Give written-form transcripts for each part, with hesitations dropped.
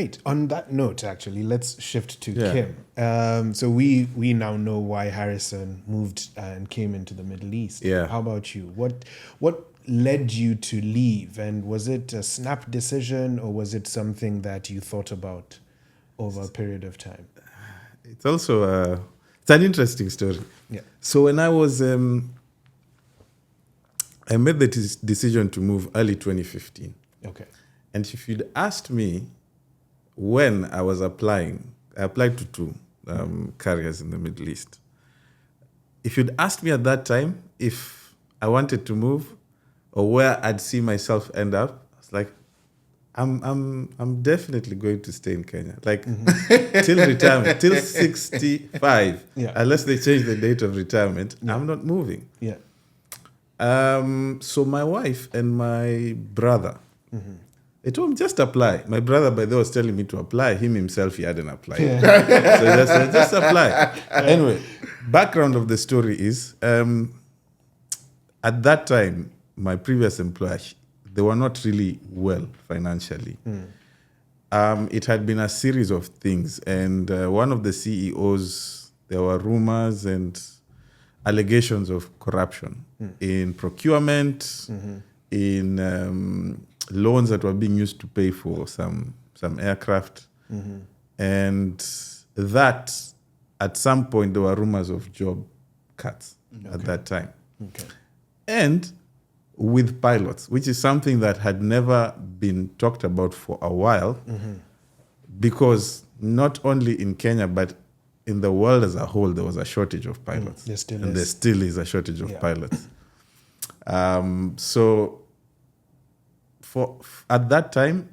Great. On that note, actually, let's shift to Yeah. Kim. So we now know why Harrison moved and came into the Middle East. Yeah. How about you? What led you to leave? And was it a snap decision, or was it something that you thought about over a period of time? It's also it's an interesting story. Yeah. So when I was, I made the decision to move early 2015. Okay. And if you'd asked me when I was applying, I applied to two carriers in the Middle East. If you'd asked me at that time if I wanted to move or where I'd see myself end up, I was like, I'm definitely going to stay in Kenya. Like till retirement, till 65. Yeah. Unless they change the date of retirement, I'm not moving. Yeah. So my wife and my brother, they told me just apply. My brother, by the way, was telling me to apply. Him himself, he hadn't applied. So he just said, just apply. Anyway, background of the story is, at that time, my previous employer, they were not really well financially. It had been a series of things. And one of the CEOs, there were rumors and allegations of corruption in procurement, in loans that were being used to pay for some aircraft. And that, at some point, there were rumors of job cuts at that time. Okay. And with pilots, which is something that had never been talked about for a while, because not only in Kenya, but in the world as a whole, there was a shortage of pilots. There still and is. there still is a shortage of pilots. So at that time,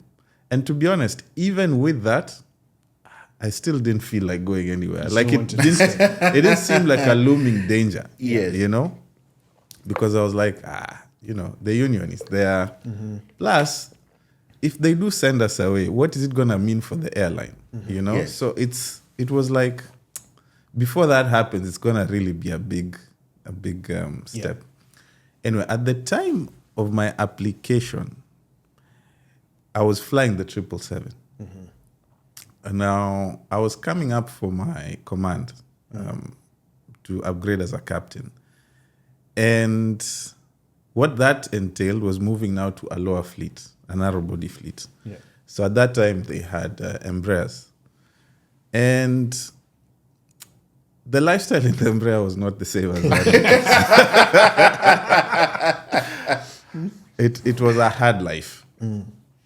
and to be honest, even with that, I still didn't feel like going anywhere. Like it didn't seem like a looming danger. Yes. You know? Because I was like, the union is there. Plus, if they do send us away, what is it going to mean for the airline? You know? Yes. So it was like, before that happens, it's going to really be a big step. Anyway, at the time of my application, I was flying the 777. And now I was coming up for my command to upgrade as a captain. And what that entailed was moving now to a lower fleet, a narrow body fleet. Yeah. So at that time, they had Embraers. And the lifestyle in the Embraer was not the same as that. It was a hard life.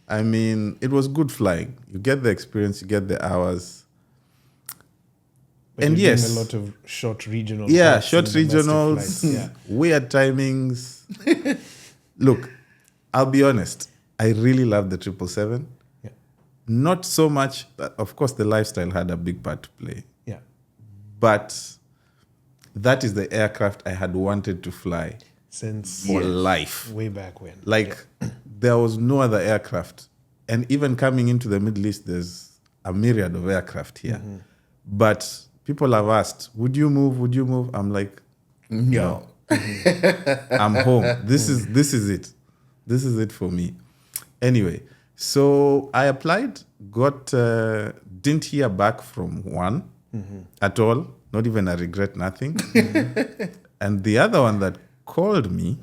I mean, it was good flying. You get the experience, you get the hours. But and you're yes, doing a lot of short regional. yeah, flights short and domestic regionals, flights. weird timings. Look, I'll be honest. I really love the 777. Yeah. Not so much. Of course, the lifestyle had a big part to play. Yeah. But that is the aircraft I had wanted to fly Since for life. way back when. Like, there was no other aircraft. And even coming into the Middle East, there's a myriad of aircraft here. But people have asked, would you move? Would you move? I'm like, no. I'm home. This is it. This is it for me. Anyway, so I applied, didn't hear back from one at all, not even a regret, nothing. And the other one that called me,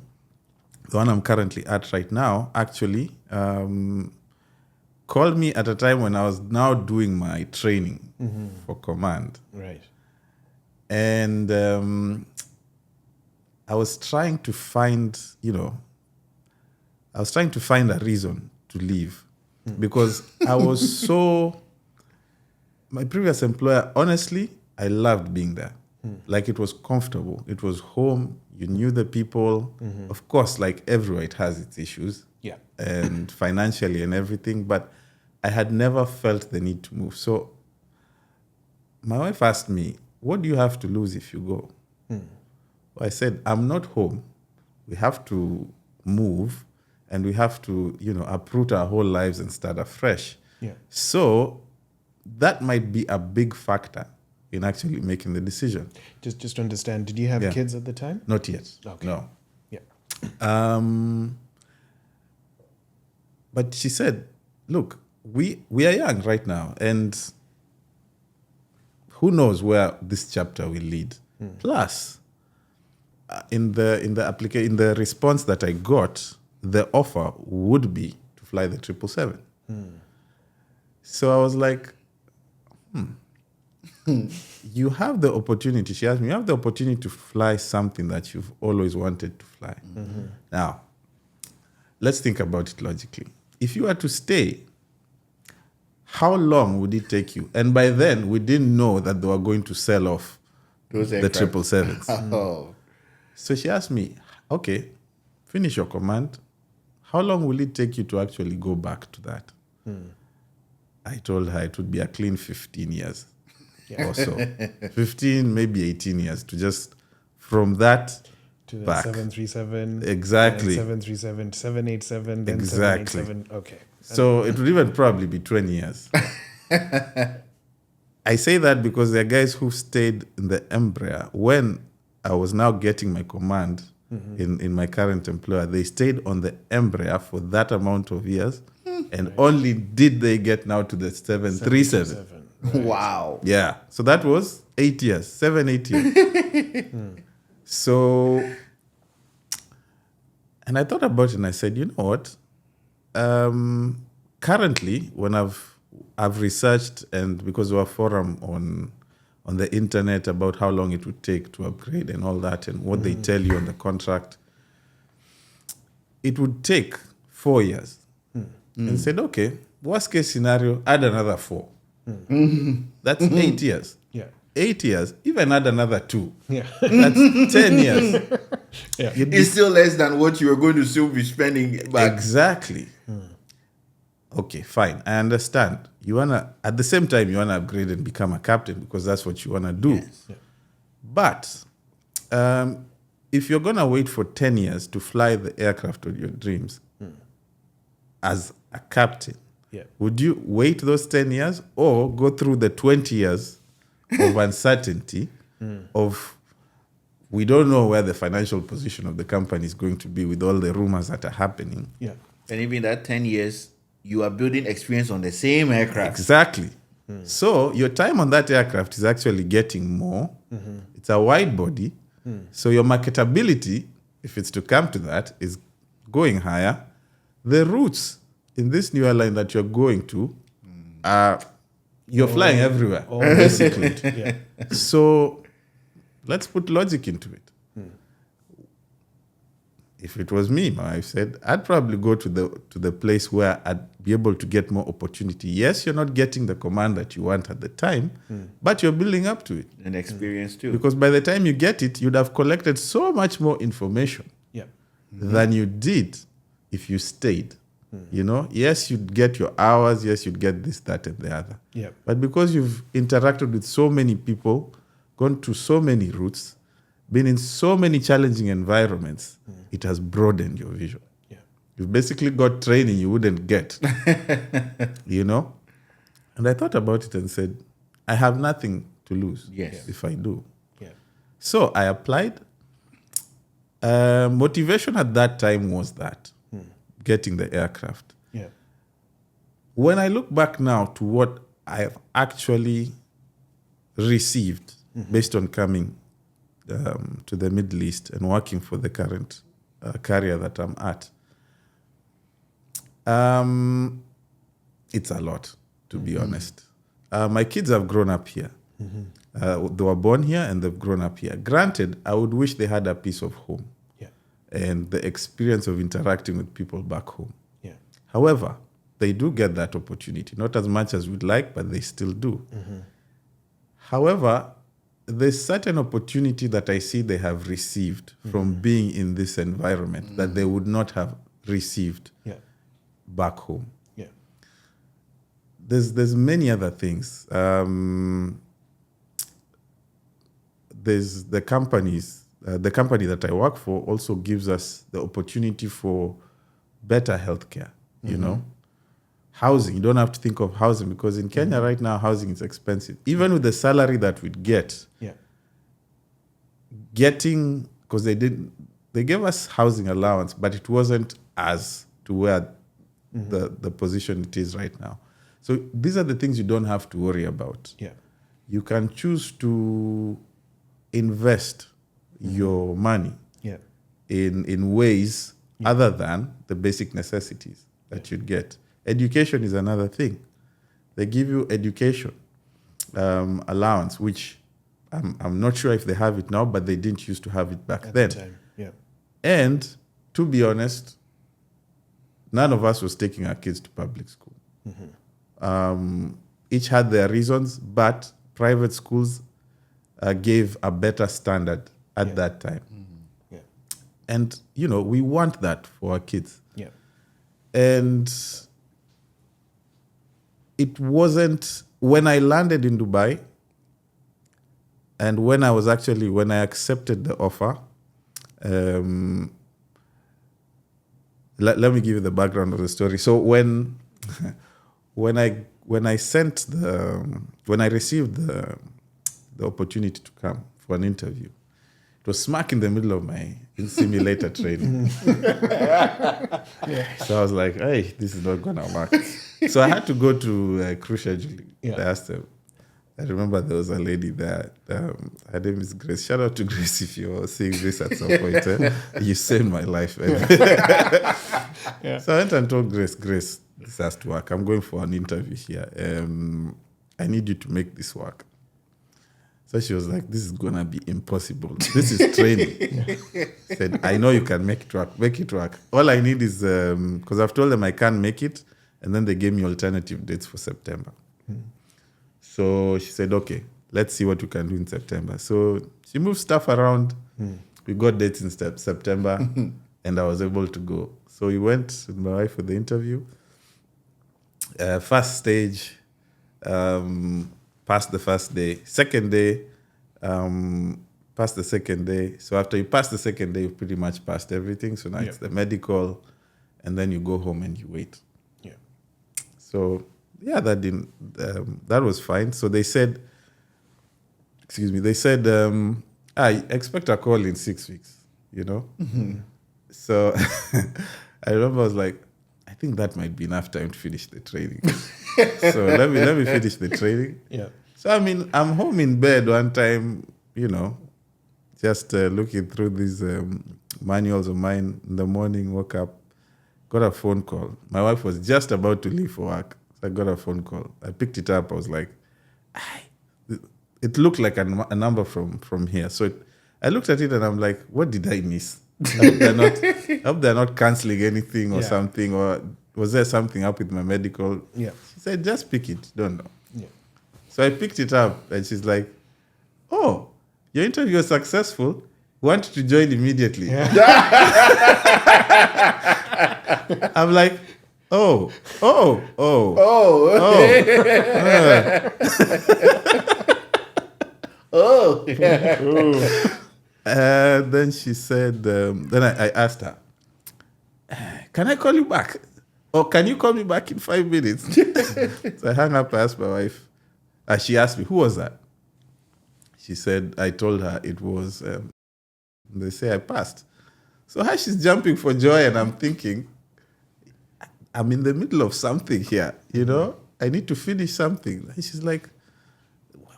the one I'm currently at right now, actually called me at a time when I was now doing my training for command. Right. And I was trying to find, a reason to leave because I was my previous employer, honestly, I loved being there. Like, it was comfortable. It was home. You knew the people. Of course, like everywhere, it has its issues. Yeah. And financially and everything, but I had never felt the need to move. So my wife asked me, what do you have to lose if you go? I said, I'm not home. We have to move and we have to, uproot our whole lives and start afresh. Yeah. So that might be a big factor in actually making the decision. Just to understand, did you have kids at the time? Not yet. Okay. No. Yeah. But she said, look, we are young right now, and who knows where this chapter will lead. Plus, in the response that I got, the offer would be to fly the 777. So I was like, you have the opportunity. She asked me, you have the opportunity to fly something that you've always wanted to fly. Now, let's think about it logically. If you were to stay, how long would it take you? And by then, we didn't know that they were going to sell off Those the aircraft. 777s. Oh. So she asked me, okay, finish your command. How long will it take you to actually go back to that? I told her it would be a clean 15 years or so. 15, maybe 18 years to just, from that To the back. 737. Exactly. 737, 787, then Exactly. 787. Okay. So it would even probably be 20 years. I say that because there are guys who stayed in the Embraer when I was now getting my command in my current employer. They stayed on the Embraer for that amount of years, and only did they get now to the 737. 737. Right. Wow. Yeah. So that was 8 years, 7, 8 years. So, and I thought about it and I said, you know what? Currently, when I've researched, and because we have a forum on the internet about how long it would take to upgrade and all that, and what they tell you on the contract, it would take 4 years. And said, okay, worst case scenario, add another 4. That's 8 years. Yeah. 8 years, even add another 2. Yeah. That's 10 years. Yeah. It's still less than what you were going to still be spending back. Exactly. Okay, fine. I understand. You wanna, at the same time, you wanna upgrade and become a captain because that's what you wanna do. Yes. Yeah. But if you're gonna wait for 10 years to fly the aircraft of your dreams as a captain, Yeah. would you wait those 10 years or go through the 20 years of uncertainty of we don't know where the financial position of the company is going to be with all the rumors that are happening? Yeah. And even that 10 years, you are building experience on the same aircraft. Exactly. So your time on that aircraft is actually getting more. It's a wide body. So your marketability, if it's to come to that, is going higher. The routes in this new airline that you're going to are, you're flying everywhere, basically. Yeah. So let's put logic into it. If it was me, my wife said, I'd probably go to the place where I'd be able to get more opportunity. Yes, you're not getting the command that you want at the time, but you're building up to it. And experience too. Because by the time you get it, you'd have collected so much more information Yeah. than you did if you stayed. You know, yes, you'd get your hours. Yes, you'd get this, that, and the other. Yeah. But because you've interacted with so many people, gone to so many routes, been in so many challenging environments, it has broadened your vision. Yeah. You've basically got training you wouldn't get, you know? And I thought about it and said, I have nothing to lose Yes. if I do. Yeah. So I applied. Motivation at that time was that, getting the aircraft. Yeah. When I look back now to what I have actually received based on coming to the Middle East and working for the current carrier that I'm at, it's a lot, to be honest. My kids have grown up here. They were born here and they've grown up here. Granted, I would wish they had a piece of home Yeah. and the experience of interacting with people back home. Yeah. However, they do get that opportunity, not as much as we'd like, but they still do. However, there's certain opportunity that I see they have received from being in this environment that they would not have received Yeah. back home. Yeah. There's many other things. There's the companies. The company that I work for also gives us the opportunity for better healthcare. You know, housing. You don't have to think of housing because in Kenya right now housing is expensive. Even with the salary that we'd get, Yeah. getting, because they gave us housing allowance, but it wasn't as to where the position it is right now. So these are the things you don't have to worry about. Yeah. You can choose to invest your money Yeah. in ways other than the basic necessities that you'd get. Education is another thing. They give you education allowance, which I'm not sure if they have it now, but they didn't used to have it back then. At the time. Yeah. And to be honest, none of us was taking our kids to public school. Each had their reasons, but private schools gave a better standard at that time. Yeah. And, we want that for our kids. Yeah. And it wasn't, when I landed in Dubai and when I accepted the offer, let me give you the background of the story. So when I received the opportunity to come for an interview, it was smack in the middle of my simulator training. So I was like, hey, this is not going to work. So I had to go to crew scheduling. Yeah. I asked them. I remember there was a lady there. Her name is Grace. Shout out to Grace if you're seeing this at some point. You saved my life. Yeah. So I went and told Grace, this has to work. I'm going for an interview here. I need you to make this work. So she was like, this is going to be impossible. This is training. I said, I know you can make it work. Make it work. All I need is, because I've told them I can't make it, and then they gave me alternative dates for September. So she said, okay, let's see what we can do in September. So she moved stuff around. We got dates in September, and I was able to go. So we went with my wife for the interview. First stage, passed the first day. Second day, passed the second day. So after you pass the second day, you pretty much passed everything. So now it's the medical, and then you go home and you wait. Yeah. So that was fine. So they said, I expect a call in 6 weeks, So I remember I was like, I think that might be enough time to finish the training. So let me finish the training. Yeah. So I'm home in bed one time, just looking through these manuals of mine in the morning, woke up, got a phone call. My wife was just about to leave for work. So I got a phone call. I picked it up. I was like, it looked like a number from here. So I looked at it and I'm like, what did I miss? I hope they're not canceling anything or something, or was there something up with my medical? Yeah. She said, just pick it. Don't know. Yeah. So I picked it up and she's like, oh, your interview was successful. Want to join immediately. Yeah. I'm like, oh. And then she said, then I asked her, can I call you back? Or can you call me back in 5 minutes? So I hung up, I asked my wife. She asked me, who was that? She said, I told her it was, they say I passed. So how she's jumping for joy, and I'm thinking, I'm in the middle of something here, I need to finish something. And she's like,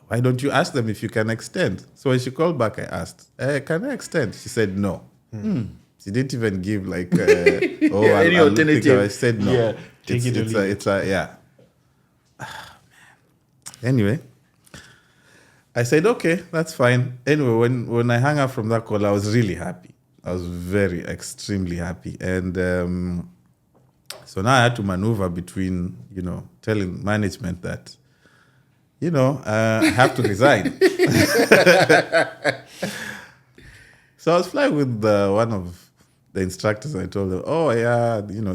why don't you ask them if you can extend? So when she called back, I asked, can I extend? She said no. She didn't even give like, any alternative. I said no. Yeah, take it or leave it. Anyway, I said, okay, that's fine. Anyway, when I hung up from that call, I was really happy. I was extremely happy. And so now I had to maneuver between, telling management that, I have to resign. So I was flying with one of the instructors. I told them,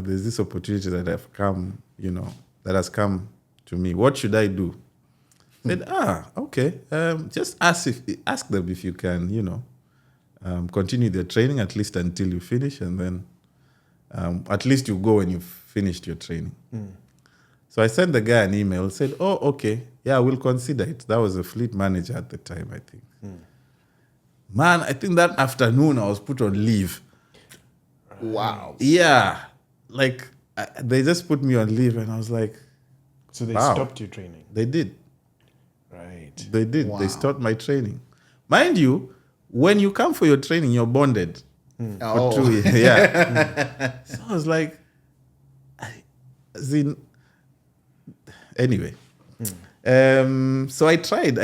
there's this opportunity that that has come to me. What should I do? Said, okay. Just ask them if you can, continue their training at least until you finish, and then at least you go when you've finished your training. So I sent the guy an email, said, okay, yeah, we'll consider it. That was a fleet manager at the time, I think. Man, I think that afternoon I was put on leave. Wow. Yeah. Like, they just put me on leave, and I was like, So they Wow. stopped your training. They did. Right. They did. Wow. They stopped my training. Mind you, when you come for your training, you're bonded for 2 years. Yeah. So I was like, anyway. So I tried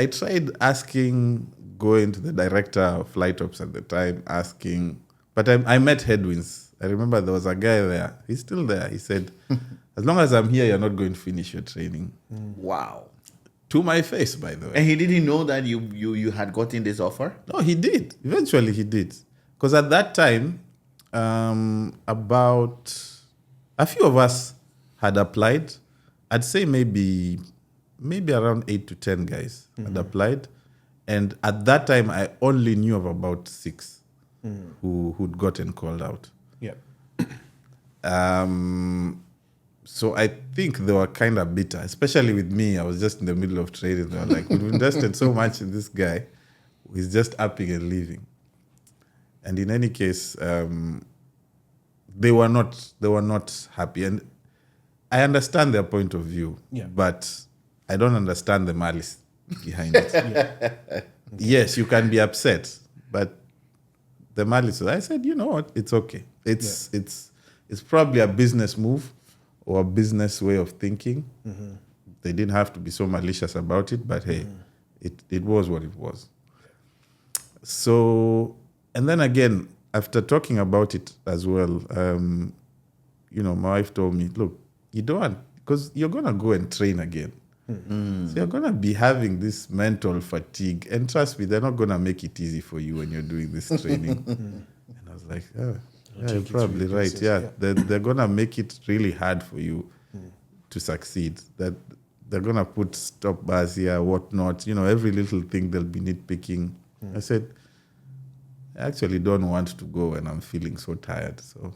asking, going to the director of flight ops at the time, asking, but I met headwinds. I remember there was a guy there. He's still there. He said, as long as I'm here, you're not going to finish your training. Wow. To my face, by the way. And he didn't know that you had gotten this offer? No, he did. Eventually, he did. Because at that time, about a few of us had applied. I'd say maybe around 8 to 10 guys had applied. And at that time, I only knew of about 6 who'd gotten called out. Yeah. So I think they were kind of bitter, especially with me. I was just in the middle of training. They were like, we've invested so much in this guy. He's just upping and leaving. And in any case, they were not happy. And I understand their point of view, but I don't understand the malice behind it. Yes, you can be upset, but the malice. I said, you know what? It's okay. It's probably a business move or a business way of thinking. They didn't have to be so malicious about it, but hey, it was what it was. So, and then again, after talking about it as well, my wife told me, look, you don't want, because you're going to go and train again. So you're going to be having this mental fatigue. And trust me, they're not going to make it easy for you when you're doing this training. And I was like, you're probably right. They're going to make it really hard for you to succeed. That they're going to put stop bars here, whatnot. Every little thing they'll be nitpicking. I said, I actually don't want to go when I'm feeling so tired. So,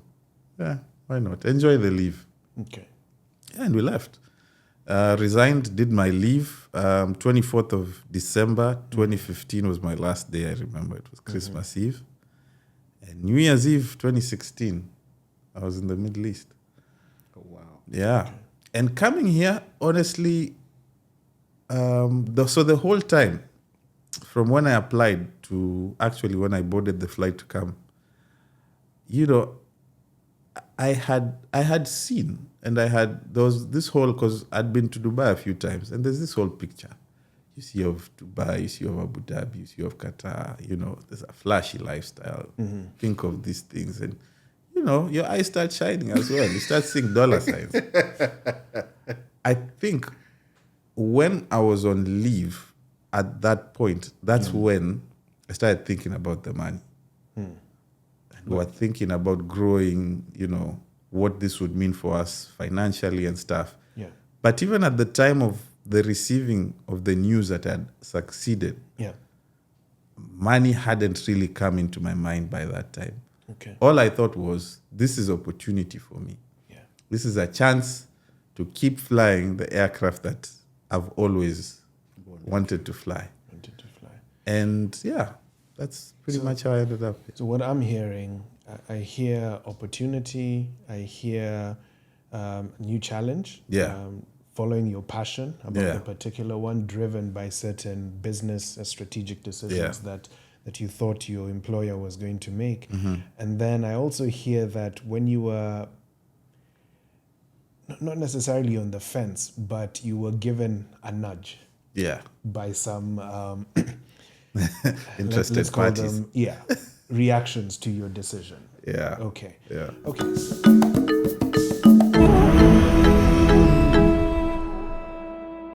why not? Enjoy the leave. Okay. Yeah, and we left. Resigned, did my leave. 24th of December 2015 was my last day, I remember. It was Christmas Eve. And New Year's Eve 2016, I was in the Middle East. Oh, wow. Yeah. Okay. And coming here, honestly, so the whole time, from when I applied to actually when I boarded the flight to come, I had seen, and there was this whole, because I'd been to Dubai a few times, and there's this whole picture. You see of Dubai, you see of Abu Dhabi, you see of Qatar, there's a flashy lifestyle. Think of these things, and your eyes start shining as well. You start seeing dollar signs. I think when I was on leave at that point, that's when I started thinking about the money. And we were thinking about growing, what this would mean for us financially and stuff. Yeah. But even at the time of the receiving of the news that I had succeeded, money hadn't really come into my mind by that time. Okay. All I thought was, this is opportunity for me. Yeah. This is a chance to keep flying the aircraft that I've always wanted to fly. And that's pretty much how I ended up here. So what I'm hearing, I hear opportunity, I hear new challenge. Following your passion about the particular one, driven by certain business strategic decisions that you thought your employer was going to make. And then I also hear that when you were not necessarily on the fence, but you were given a nudge by some interested parties. Reactions to your decision. Yeah. Okay. Yeah. Okay.